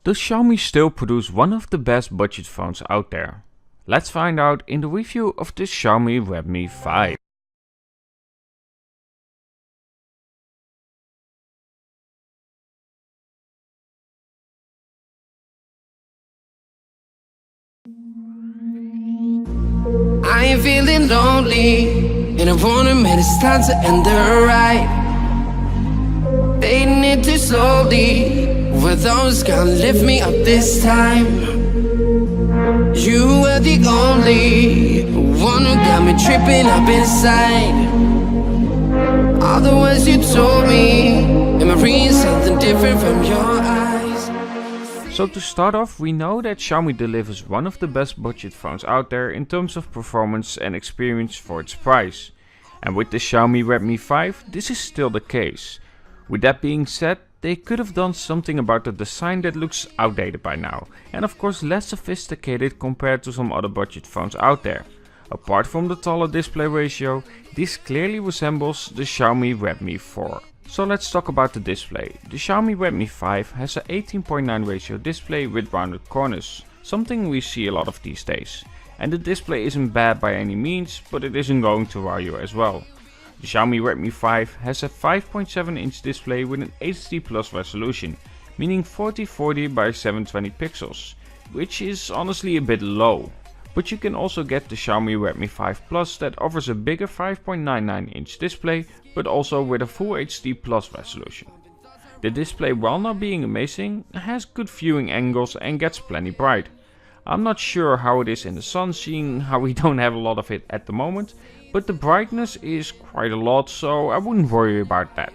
Does Xiaomi still produce one of the best budget phones out there? Let's find out in the review of the Xiaomi Redmi 5. I ain't feeling lonely, and I wanna admit it's time to end the ride. Fading it too slowly, with those gonna lift me up this time. You were the only one who got me tripping up inside. All the words you told me, am I reading something different from your eyes? So to start off, we know that Xiaomi delivers one of the best budget phones out there in terms of performance and experience for its price. And with the Xiaomi Redmi 5, this is still the case. With that being said, they could have done something about the design that looks outdated by now, and of course less sophisticated compared to some other budget phones out there. Apart from the taller display ratio, this clearly resembles the Xiaomi Redmi 4. So let's talk about the display. The Xiaomi Redmi 5 has an 18:9 ratio display with rounded corners, something we see a lot of these days. And the display isn't bad by any means, but it isn't going to wow you as well. The Xiaomi Redmi 5 has a 5.7-inch display with an HD Plus resolution, meaning 4040 by 720 pixels, which is honestly a bit low. But you can also get the Xiaomi Redmi 5 Plus that offers a bigger 5.99-inch display, but also with a full HD Plus resolution. The display, while not being amazing, has good viewing angles and gets plenty bright. I'm not sure how it is in the sun, seeing how we don't have a lot of it at the moment, but the brightness is quite a lot, so I wouldn't worry about that.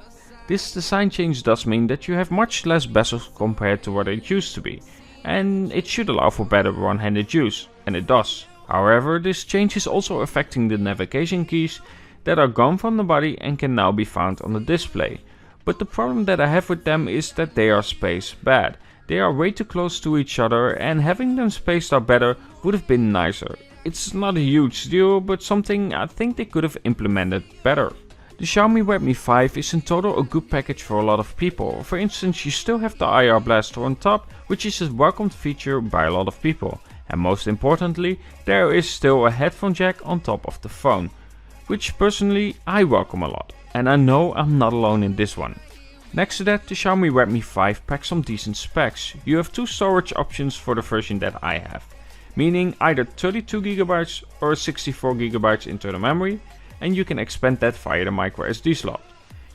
This design change does mean that you have much less bezels compared to what it used to be, and it should allow for better one-handed use, and it does. However, this change is also affecting the navigation keys that are gone from the body and can now be found on the display. But the problem that I have with them is that they are spaced bad. They are way too close to each other, and having them spaced out better would have been nicer. It's not a huge deal, but something I think they could have implemented better. The Xiaomi Redmi 5 is in total a good package for a lot of people. For instance, you still have the IR blaster on top, which is a welcomed feature by a lot of people. And most importantly, there is still a headphone jack on top of the phone, which personally I welcome a lot. And I know I'm not alone in this one. Next to that, the Xiaomi Redmi 5 packs some decent specs. You have two storage options for the version that I have, meaning either 32GB or 64GB internal memory, and you can expand that via the microSD slot.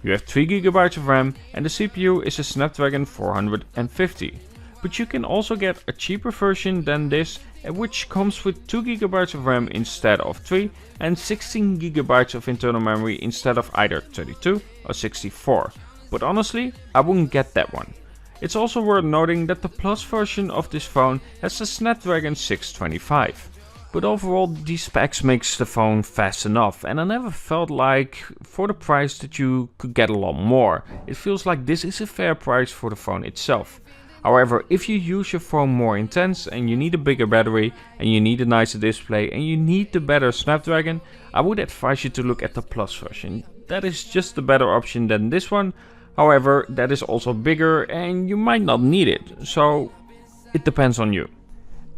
You have 3GB of RAM and the CPU is a Snapdragon 450. But you can also get a cheaper version than this, which comes with 2GB of RAM instead of 3 and 16GB of internal memory instead of either 32 or 64. But honestly, I wouldn't get that one. It's also worth noting that the Plus version of this phone has a Snapdragon 625. But overall, these specs makes the phone fast enough, and I never felt like for the price that you could get a lot more. It feels like this is a fair price for the phone itself. However, if you use your phone more intense and you need a bigger battery and you need a nicer display and you need the better Snapdragon, I would advise you to look at the Plus version. That is just a better option than this one. However, that is also bigger and you might not need it, so it depends on you.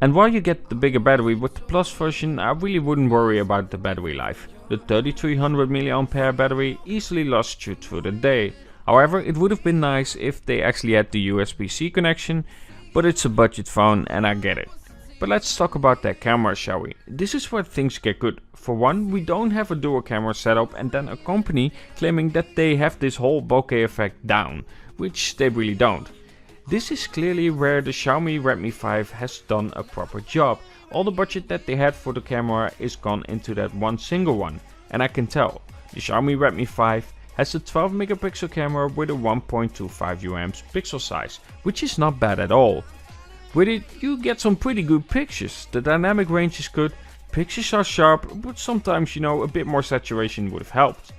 And while you get the bigger battery with the Plus version, I really wouldn't worry about the battery life. The 3300 mAh battery easily lasts you through the day. However, it would have been nice if they actually had the USB-C connection, but it's a budget phone and I get it. But let's talk about their camera, shall we? This is where things get good. For one, we don't have a dual camera setup and then a company claiming that they have this whole bokeh effect down, which they really don't. This is clearly where the Xiaomi Redmi 5 has done a proper job. All the budget that they had for the camera is gone into that one single one, and I can tell. The Xiaomi Redmi 5 has a 12 megapixel camera with a 1.25 UMs pixel size, which is not bad at all. With it, you get some pretty good pictures. The dynamic range is good, pictures are sharp, but sometimes, a bit more saturation would have helped.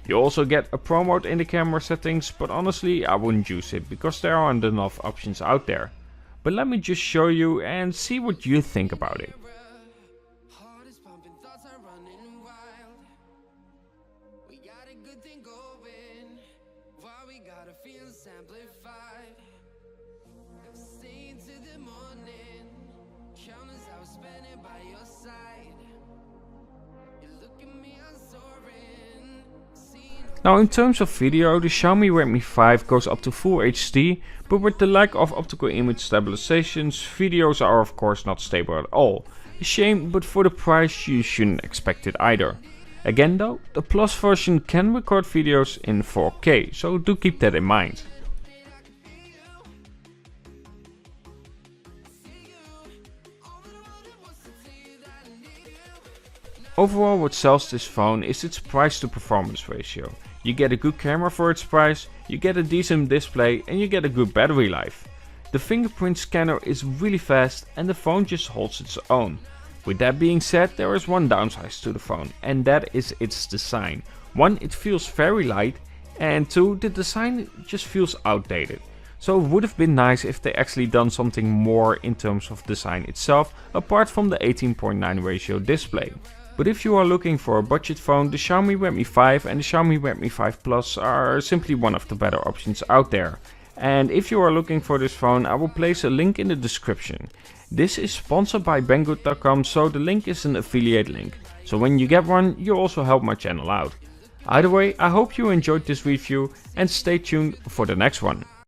You also get a Pro mode in the camera settings, but honestly I wouldn't use it because there aren't enough options out there. But let me just show you and see what you think about it. Staying to the morning, countless hours spending by your side. You look at me, I'm soaring. Now in terms of video, the Xiaomi Redmi 5 goes up to Full HD, but with the lack of optical image stabilizations, videos are of course not stable at all. A shame, but for the price you shouldn't expect it either. Again though, the Plus version can record videos in 4K, so do keep that in mind. Overall, what sells this phone is its price to performance ratio. You get a good camera for its price, you get a decent display and you get a good battery life. The fingerprint scanner is really fast and the phone just holds its own. With that being said, there is one downside to the phone, and that is its design. 1, it feels very light, and 2, the design just feels outdated. So it would have been nice if they actually done something more in terms of design itself, apart from the 18:9 ratio display. But if you are looking for a budget phone, the Xiaomi Redmi 5 and the Xiaomi Redmi 5 Plus are simply one of the better options out there. And if you are looking for this phone, I will place a link in the description. This is sponsored by Banggood.com, so the link is an affiliate link. So when you get one, you also help my channel out. Either way, I hope you enjoyed this review and stay tuned for the next one.